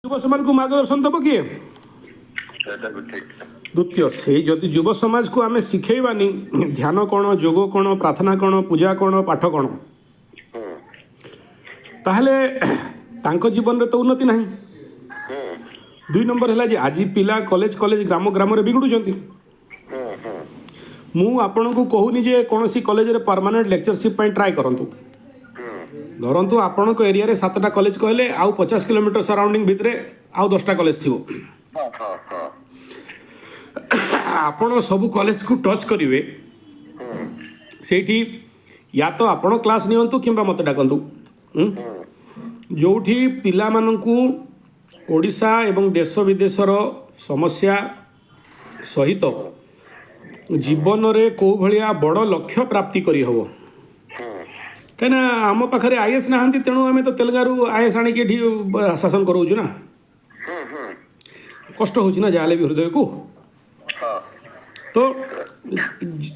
युव समाज को मार्गदर्शन दब किए द्वितीय से जदि युव समाज को आम शिखेबानी ध्यान कौन जोग कौन प्रार्थना कौन पूजा कौन पाठ कौन ताहले तांको जीवन रे तो उन्नति नहीं। दुई नंबर है आज पिला कॉलेज कॉलेज ग्राम ग्राम रे बिगड़ुचंती। मु आपन को कहूनी जे कौन सी कॉलेज रे परमानेंट लेक्चरशिप पई ट्राई करंतु धरतु आपण को एरिया रे 7टा कॉलेज कहले आउ 50 किलोमीटर सराउंडिंग भितरे आउ 10टा कॉलेज थिवो आपण सब कॉलेज को टच करिवे सेठी या तो आपण क्लास नियंतु किंबा मते डाकंतु जोठी पिला माननकु ओडिशा एवं देश विदेशर समस्या सहित जीवन रे को भलिया बड़ लक्ष्य प्राप्ति करी हबो कहीं आम पाखे आईएस नहांती तेणु आम तो तेलंगारू आईएस आणिकी शासन कराऊँ ना कष्ट हो जहाँ भी हृदय को तो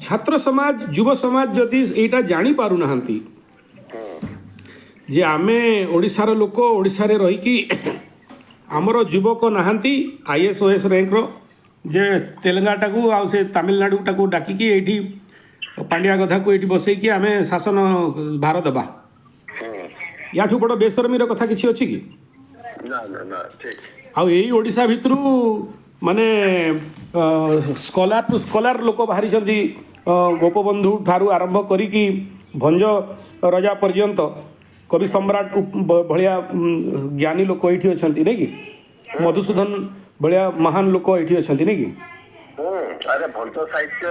छात्र समाज युव समाज जदि यहाँ जानी पारु नहांती जे आमे ओडिशार लोक ओडिशा रे रही आमर युवक नहांती आईएस ओएस रैंक रो जे तेलंगाटा को आ से तमिलनाडु टाको डाकिकी एठी पांड्या गधा को ये बसैकी आम शासन भार दबा या बड़ बेसरमीर कथा किसी अच्छी कि आई ओडिशा भितर माने स्कॉलर टू स्कॉलर लोक बाहरी गोपबंधु ठारू आरंभ करी भंज रजा पर्यंत कवि सम्राट भलिया ज्ञानी लोक ये अच्छा नहीं कि मधुसूदन भलिया महान लोक ये अच्छा नहीं कि अरे भंत साहित्य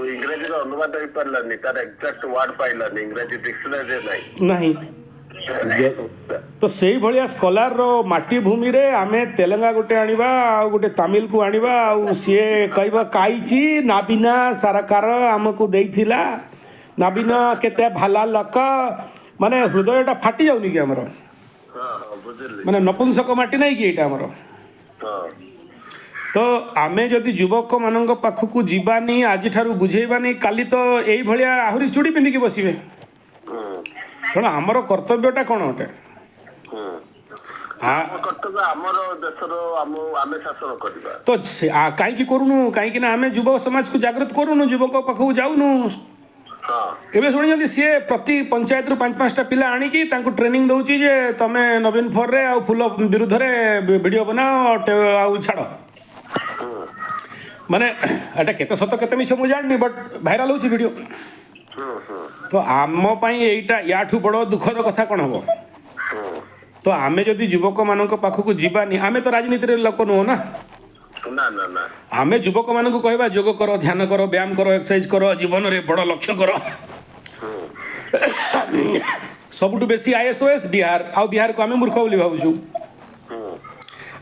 इंग्रेजी अनुवाद हो पारानी तार एक्जाक्ट वर्ड पाइलानी इंग्रेजी डिक्शनरी नहीं तो से भाया स्कॉलर रो माटी भूमि रे आमे तेलंगा गोटे आनिबा आ गोटे तमिल को आनिबा आ सीए कहबा काईची नाबिना सरकार आमको देइथिला नाबिना केते भाला लक माने हृदयटा फाटी जाउनी कि हमर माने नपुंसक माटी नहीं कि एटा हमर तो आमे जदि युवक मानक पाखक जीवानी आज ठारू बुझेबानी काली तो यही भलिया आहुरी चूड़ी पिंधिकी बसिबे शुण आमर कर्तव्यटा कौन अटे तो कहीं करूनु कहीं आम युवक समाज को जागृत करूनु युवक पाखक जाऊनु एवं शुणी सी प्रति पंचायत रु 5-5टा पिला आणिकी ट्रेनिंग दौची जे तमे नवीन फोर रे आ फूल विरुद्ध रे वीडियो बनाओ आ छाड़ माने एटा केते सत केते मिछ मु जानि बट भाइराल होची वीडियो तो आम पई एटा याठू बड़ दुखर कथा कोन हबो तो आमे जदि युवक मानक पाखक जीवानी आमे तो राजनीति रे लोक नो ना ना ना ना आमे युवक मानक कहबा योग करो ध्यान करो व्यायाम करो एक्सरसाइज करो जीवन रे बड़ लक्ष्य करो सबुठु बेसी आईएसओएस बिहार आ बिहार को आमे मूर्ख बोली भाबुछु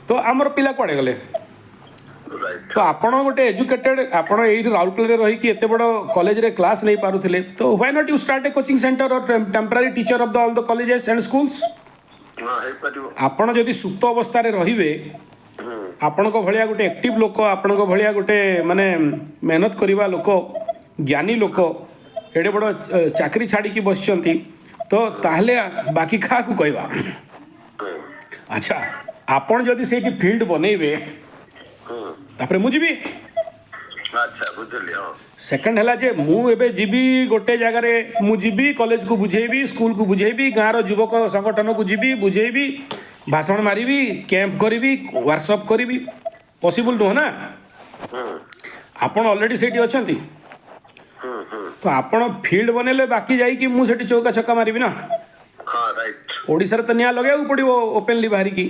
तो आमर पिला कोड़े गले तो आपण गोटे एजुकेटेड आपण यही राउरकेला रही एत बड़ कॉलेज रे क्लास नहीं पारुथिले तो why not you start a coaching centre or temporary teacher of the all the colleges and schools आपण जदि सुप्त अवस्था रे रहिबे आपण को भलिया गोटे एक्टिव लोक आपण को भलिया गोटे माने मेहनत करिवा लोक ज्ञानी लोक एडे बड़ चाकरी छाड़ी की बसचंती तो ताहले बाकी खा को कहवा अच्छा आपण जदि सेठी फील्ड बनेबे तापरे मु जीवी अच्छा बुझली हां सेकंड हला जे मु एबे जीवी गोटे जगह रे मु जीवी कॉलेज को बुझेबी स्कूल को बुझेबी गाँव रो युवक संगठन को जीवी बुझेबी भाषण मारिबी कैंप करिबी वर्कशॉप करिबी पॉसिबल नो ना आपण ऑलरेडी सेठी अछंती तो आपण फील्ड बनेले बाकी जाई कि मु सेठी चौका छक्का मारिबी ना हां राइट ओडिसा रे त निया लगाउ पड़िबो ओपनली बाहरी की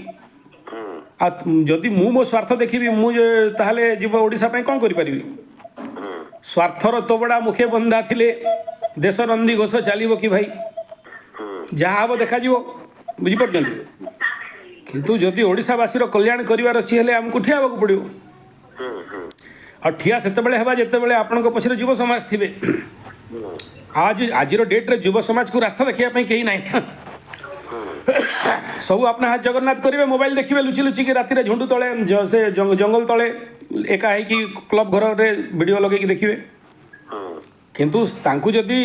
जदि मु मो स्वार्थ देखी मुझे जीव ओडिशा कौन करी स्वार्थर तो बड़ा मुखे बंधा थिले देश नंदी घोष चलो कि भाई जहाँ हम देखा बुझीपार किंतु जदि ओडिशावासी कल्याण करार अच्छी हेले आमको ठिया को पड़ो आ ठिया से जिते आपण पछरे युव समाज थे आज डेट रे युव समाज को रास्ता देखापी कहीं ना सब अपना हाथ जगन्नाथ करेंगे मोबाइल देखिए लुचि लुचि के राति झुंडू तले से जंगल तले एका है कि क्लब घर रे वीडियो लगे देखिए किंतु तांकु जदि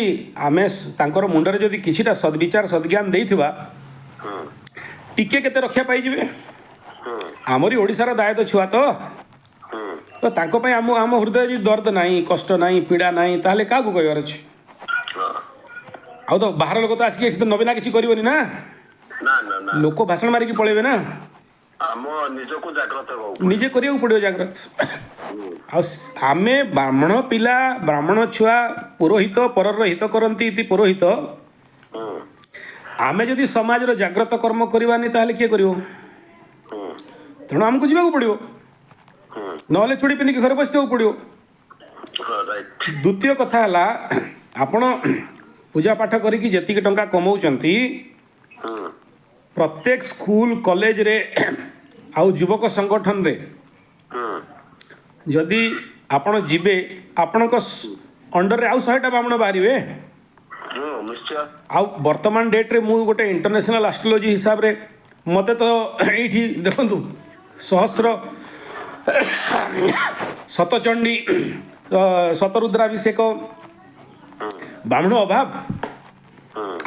आमे तांकर मुंडरे जदि किछिटा सद्विचार सद्ज्ञान देइथिबा टिके केते रक्षा पाई जिवे ଆମରି ଓଡ଼ିଶାର ଦାୟଦ ଛୁଆ ତ ତାଙ୍କ ପାଇଁ ଆମ ହୃଦୟରେ ଯଦି ଦର୍ଦ ନାହିଁ, କଷ୍ଟ ନାହିଁ, ପୀଡ଼ା ନାହିଁ, ତାହେଲେ କାହାକୁ କହିବାର ଅଛି? ଆଉ ତ ବାହାର ଲୋକ ତ ଆସିକି ଏଠି ତ ନବୀନା କିଛି କରିବନି ନା, ନା ନା ନା ଲୋକ ଭାଷଣ ମାରିକି ପଳେଇବେ ନା। ଆମ ନିଜକୁ ଜାଗ୍ରତ ହବାକୁ ନିଜେ କରିବାକୁ ପଡ଼ିବ ଜାଗ୍ରତ। ଆଉ ଆମେ ବ୍ରାହ୍ମଣ ପିଲା, ବ୍ରାହ୍ମଣ ଛୁଆ, ପୁରୋହିତ ପରର ହିତ କରନ୍ତି ଇତି ପୁରୋହିତ। ଆମେ ଯଦି ସମାଜର ଜାଗ୍ରତ କର୍ମ କରିବାନି ତାହେଲେ କିଏ କରିବ? ତେଣୁ ଆମକୁ ଯିବାକୁ ପଡ଼ିବ, ନହେଲେ ଚୁଡ଼ି ପିନ୍ଧିକି ଘରେ ବସିବାକୁ ପଡ଼ିବ। ରାଇଟ୍। ଦ୍ୱିତୀୟ କଥା ହେଲା, ଆପଣ ପୂଜା ପାଠ କରିକି ଯେତିକି ଟଙ୍କା କମଉଛନ୍ତି, ପ୍ରତ୍ୟେକ ସ୍କୁଲ କଲେଜରେ ଆଉ ଯୁବକ ସଂଗଠନରେ ଯଦି ଆପଣ ଯିବେ, ଆପଣଙ୍କ ଅଣ୍ଡରରେ ଆଉ 100ଟା ବ୍ରାହ୍ମଣ ବାହାରିବେ। ନିଶ୍ଚୟ। ଆଉ ବର୍ତ୍ତମାନ ଡେଟ୍ରେ ମୁଁ ଗୋଟେ ଇଣ୍ଟରନ୍ୟାସନାଲ୍ ଆଷ୍ଟ୍ରୋଲୋଜି ହିସାବରେ ମୋତେ ତ ଏଇଠି ଦେଖନ୍ତୁ ସହସ୍ର ଶତଚଣ୍ଡୀ ଶତରୁଦ୍ରାଭିଷେକ ବ୍ରାହ୍ମଣ ଅଭାବ।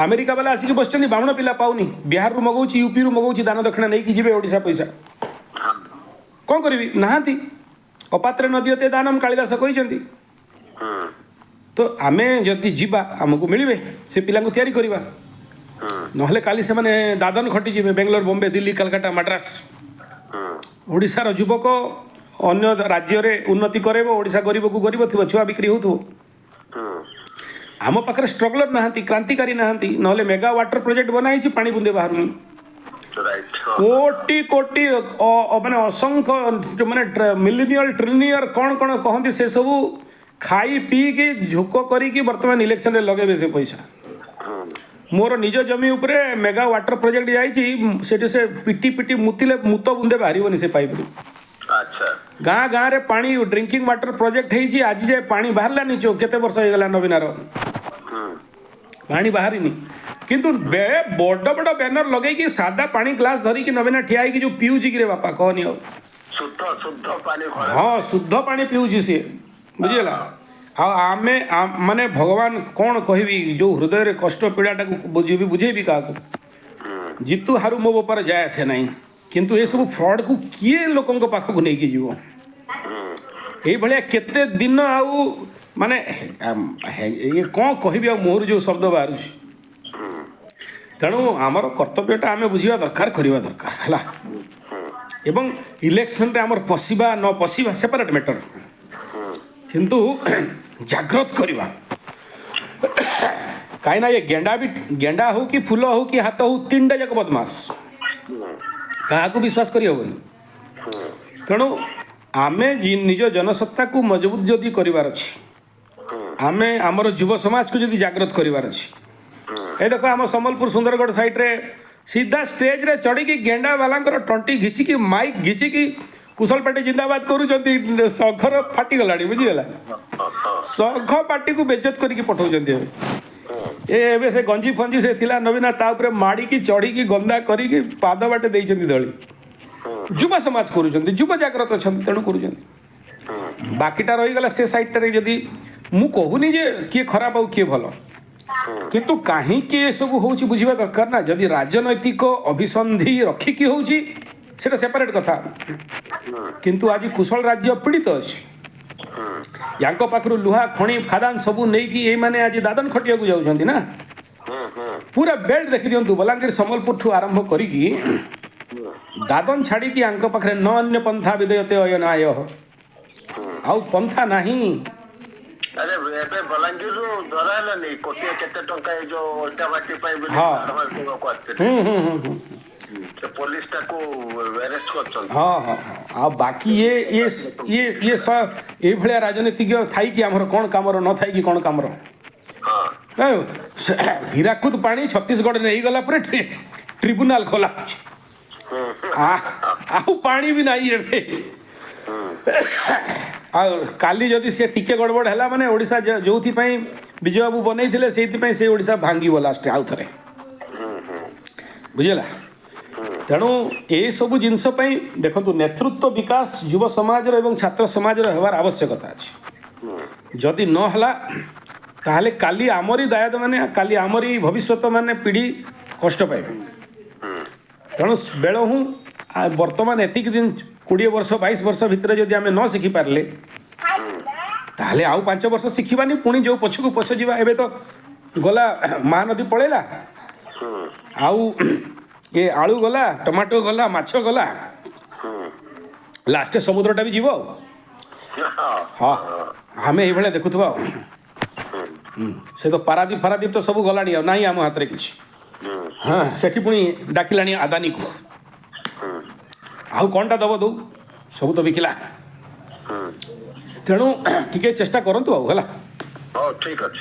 ଆମେରିକା ବାଲା ଆସିକି ବସିଛନ୍ତି, ବ୍ରାହ୍ମଣ ପିଲା ପାଉନି, ବିହାରରୁ ମଗାଉଛି, ୟୁପିରୁ ମଗାଉଛି, ଦାନ ଦକ୍ଷିଣା ନେଇକି ଯିବେ ଓଡ଼ିଶା ପଇସା। କ'ଣ କରିବି? ନାହାନ୍ତି। ଅପାତ୍ରେ ନଦିଅତେ ଦାନମ କାଳିଦାସ କହିଛନ୍ତି। ତ ଆମେ ଯଦି ଯିବା ଆମକୁ ମିଳିବେ, ସେ ପିଲାଙ୍କୁ ତିଆରି କରିବା। ନହେଲେ କାଲି ସେମାନେ ଦାଦନ ଖଟିଯିବେ, ବେଙ୍ଗଲୋର, ବମ୍ବେ, ଦିଲ୍ଲୀ, କାଲକାଟା, ମାଡ୍ରାସ। ଓଡ଼ିଶାର ଯୁବକ ଅନ୍ୟ ରାଜ୍ୟରେ ଉନ୍ନତି କରାଇବ, ଓଡ଼ିଶା ଗରିବକୁ ଗରିବ ଥିବ, ଛୁଆ ବିକ୍ରି ହେଉଥିବ। ଆମ ପାଖରେ ଷ୍ଟ୍ରଗଲର ନାହାନ୍ତି, କ୍ରାନ୍ତିକାରୀ ନାହାନ୍ତି, ନହେଲେ ମେଗା ୱାଟର ପ୍ରୋଜେକ୍ଟ ବନା ହେଇଛି, ପାଣି ବୁନ୍ଦେ ବାହାରୁନି। କୋଟି କୋଟି ମାନେ ଅସଂଖ୍ୟ ମାନେ ମିଲିନିୟର ଟ୍ରିଲିନିୟର କ'ଣ କ'ଣ କହନ୍ତି, ସେସବୁ ଖାଇ ପିଇକି ଝୋକ କରିକି ବର୍ତ୍ତମାନ ଇଲେକ୍ସନରେ ଲଗେଇବେ ସେ ପଇସା। ମୋର ନିଜ ଜମି ଉପରେ ମେଗା ୱାଟର ପ୍ରୋଜେକ୍ଟ ଯାଇଛି, ସେଠି ସେ ପିଟି ପିଟି ମୁତିଲେ ମୁତ ବୁନ୍ଦେ ବାହାରିବନି ସେ ପାଇପ୍ରୁ। ଗାଁ ଗାଁରେ ପାଣି ଡ୍ରିଙ୍କିଂ ୱାଟର ପ୍ରୋଜେକ୍ଟ ହେଇଛି, ଆଜି ଯାଏ ପାଣି ବାହାରିଲାନି। କେତେ ବର୍ଷ ହେଇଗଲା ନବୀନାର, ପାଣି ବାହାରିନି। କିନ୍ତୁ ବଡ଼ ବଡ଼ ବ୍ୟାନର ଲଗେଇକି ସାଦା ପାଣି ଗ୍ଲାସ୍ ଧରିକି ନବୀନା ଠିଆ ହେଇକି ଯେଉଁ ପିଉଛି କିରେ ବାପା କହନି ଆଉ। ହଁ, ଶୁଦ୍ଧ ପାଣି ପିଉଛି ସିଏ, ବୁଝିଗଲା। ଆଉ ଆମେ ମାନେ ଭଗବାନ କ'ଣ କହିବି, ଯେଉଁ ହୃଦୟରେ କଷ୍ଟ ପୀଡ଼ାଟାକୁ ବୁଝେଇବି କାହାକୁ? ଜିତୁ ହାରୁ ମୋ ଉପରେ ଯାଏ ଆସେ ନାହିଁ, କିନ୍ତୁ ଏସବୁ ଫ୍ରଡ଼କୁ କିଏ ଲୋକଙ୍କ ପାଖକୁ ନେଇକି ଯିବ? ଏଇଭଳିଆ କେତେ ଦିନ ଆଉ ମାନେ ଇଏ କ'ଣ କହିବି ଆଉ, ମୁହଁରୁ ଯେଉଁ ଶବ୍ଦ ବାହାରୁଛି। ତେଣୁ ଆମର କର୍ତ୍ତବ୍ୟଟା ଆମେ ବୁଝିବା ଦରକାର, କରିବା ଦରକାର ହେଲା। ଏବଂ ଇଲେକ୍ସନରେ ଆମର ପଶିବା ନ ପଶିବା ସେପାରେଟ୍ ମ୍ୟାଟର, କିନ୍ତୁ ଜାଗ୍ରତ କରିବା। କାହିଁକିନା ଏ ଗେଣ୍ଡା ହଉ କି ଫୁଲ ହଉ କି ହାତ ହଉ, ତିନିଟା ଯାକ ବଦମାସ, କାହାକୁ ବିଶ୍ୱାସ କରିହେବନି। ତେଣୁ ଆମେ ନିଜ ଜନସତ୍ତାକୁ ମଜବୁତ ଯଦି କରିବାର ଅଛି, ଆମେ ଆମର ଯୁବ ସମାଜକୁ ଯଦି ଜାଗ୍ରତ କରିବାର ଅଛି। ଏ ଦେଖ ଆମ ସମ୍ବଲପୁର ସୁନ୍ଦରଗଡ଼ ସାଇଡ଼୍ରେ ସିଧା ଷ୍ଟେଜ୍ରେ ଚଢ଼ିକି ଗେଣ୍ଡା ବାଲାଙ୍କର ଟଣ୍ଟି ଘିଚିକି ମାଇକ୍ ଘିଚିକି କୁଶଳ ପାର୍ଟି ଜିନ୍ଦାବାଦ କରୁଛନ୍ତି। ଶଙ୍ଖର ଫାଟିଗଲାଣି, ବୁଝିଗଲା। ଶଙ୍ଖ ପାର୍ଟିକୁ ବେଜତ କରିକି ପଠାଉଛନ୍ତି ଏବେ ସେ ଗଞ୍ଜି ଫଞ୍ଜି ସେ ଥିଲା ନବୀନା, ତା ଉପରେ ମାଡ଼ିକି ଚଢ଼ିକି ଗନ୍ଦା କରିକି ପାଦ ବାଟେ ଦେଇଛନ୍ତି ଦଳି। ଯୁବ ସମାଜ କରୁଛନ୍ତି, ଯୁବ ଜାଗ୍ରତ ଅଛନ୍ତି, ତେଣୁ କରୁଛନ୍ତି। ବାକିଟା ରହିଗଲା ସେ ସାଇଡ଼୍ଟାରେ। ଯଦି ମୁଁ କହୁନି ଯେ କିଏ ଖରାପ ଆଉ କିଏ ଭଲ, କିନ୍ତୁ କାହିଁକି ଏସବୁ ହେଉଛି ବୁଝିବା ଦରକାର ନା। ଯଦି ରାଜନୈତିକ ଅଭିସନ୍ଧି ରଖିକି ହେଉଛି ସେଇଟା ସେପାରେଟ୍ କଥା, କିନ୍ତୁ ଆଜି କୁଶଳ ରାଜ୍ୟ ପୀଡ଼ିତ ଅଛି। ୟାଙ୍କ ପାଖରୁ ଲୁହା ଖଣି ଖାଦାନ ସବୁ ନେଇକି ଏଇମାନେ ଆଜି ଦାଦନ ଖଟିବାକୁ ଯାଉଛନ୍ତି ନା। ପୁରା ବେଲ୍ଟ ଦେଖିଦିଅନ୍ତୁ, ବଲାଙ୍ଗୀର ସମ୍ବଲପୁରଠୁ ଆରମ୍ଭ କରିକି ଦାଦନ ଛାଡ଼ିକି ୟାଙ୍କ ପାଖରେ ନ ଅନ୍ୟ ପନ୍ଥା ବିଦେୟତେ ଅୟନାୟ, ଆଉ ପନ୍ଥା ନାହିଁ। ଏବେ ବଲାଙ୍ଗୀରରୁ ଧରା ହେଲାନି କୋଟିଏ କେତେ ଟଙ୍କା ଏଇ ଯୋଉ ଇଟା ଭାଟି ପାଇଁ ପୋଲିସଟାକୁ ଆରେଷ୍ଟ କରିଛନ୍ତି। ହଁ। ଆଉ ବାକି ଏଇଭଳିଆ ରାଜନୀତିଜ୍ଞ ଥାଇକି ଆମର କ'ଣ କାମର, ନ ଥାଇକି କ'ଣ କାମର? ହୀରାକୁଦ ପାଣି ଛତିଶଗଡ଼ ନେଇଗଲା ପରେ ଟ୍ରିବ୍ୟୁନାଲ ଖୋଲା ହେଉଛି, ଆଉ ପାଣି ବି ନାହିଁ ଏବେ। ଆଉ କାଲି ଯଦି ସେ ଟିକେ ଗଡ଼ବଡ଼ ହେଲା ମାନେ ଓଡ଼ିଶା ଯେଉଁଥିପାଇଁ ବିଜୟବାବୁ ବନେଇଥିଲେ ସେଇଥିପାଇଁ ସେ ଓଡ଼ିଶା ଭାଙ୍ଗିବ ଲାଷ୍ଟରେ ଆଉ ଥରେ, ବୁଝିଲା। ତେଣୁ ଏସବୁ ଜିନିଷ ପାଇଁ ଦେଖନ୍ତୁ, ନେତୃତ୍ୱ ବିକାଶ ଯୁବ ସମାଜର ଏବଂ ଛାତ୍ର ସମାଜର ହେବାର ଆବଶ୍ୟକତା ଅଛି। ଯଦି ନ ହେଲା ତାହେଲେ କାଲି ଆମରି ଦାୟଦ ମାନେ, କାଲି ଆମରି ଭବିଷ୍ୟତ ମାନେ ପିଢ଼ି କଷ୍ଟ ପାଇବେ। ତେଣୁ ବେଳ ହୁଁ ବର୍ତ୍ତମାନ ଏତିକି ଦିନ 20 ବର୍ଷ 22 ବର୍ଷ ଭିତରେ ଯଦି ଆମେ ନ ଶିଖିପାରିଲେ ତାହେଲେ ଆଉ 5 ବର୍ଷ ଶିଖିବାନି ପୁଣି ଯେଉଁ ପଛକୁ ପଛ ଯିବା ଏବେ ତ ଗଲା ମହାନଦୀ ପଳେଇଲା ଆଉ ଏ ଆଳୁ ଗଲା ଟମାଟୋ ଗଲା ମାଛ ଗଲା ଲାଷ୍ଟରେ ସମୁଦ୍ରଟା ବି ଯିବ ଆଉ ହଁ ଆମେ ଏଇଭଳିଆ ଦେଖୁଥିବା ଆଉ ସେ ତ ପାରାଦୀପ ଫାରାଦୀପ ତ ସବୁ ଗଲାଣି ଆଉ ନାହିଁ ଆମ ହାତରେ କିଛି ହଁ ସେଠି ପୁଣି ଡାକିଲାଣି ଆଦାନୀକୁ ଆଉ କ'ଣଟା ଦେବ ଦଉ ସବୁ ତ ବିକିଲା ତେଣୁ ଟିକେ ଚେଷ୍ଟା କରନ୍ତୁ ଆଉ ହେଲା ହଉ ଠିକ ଅଛି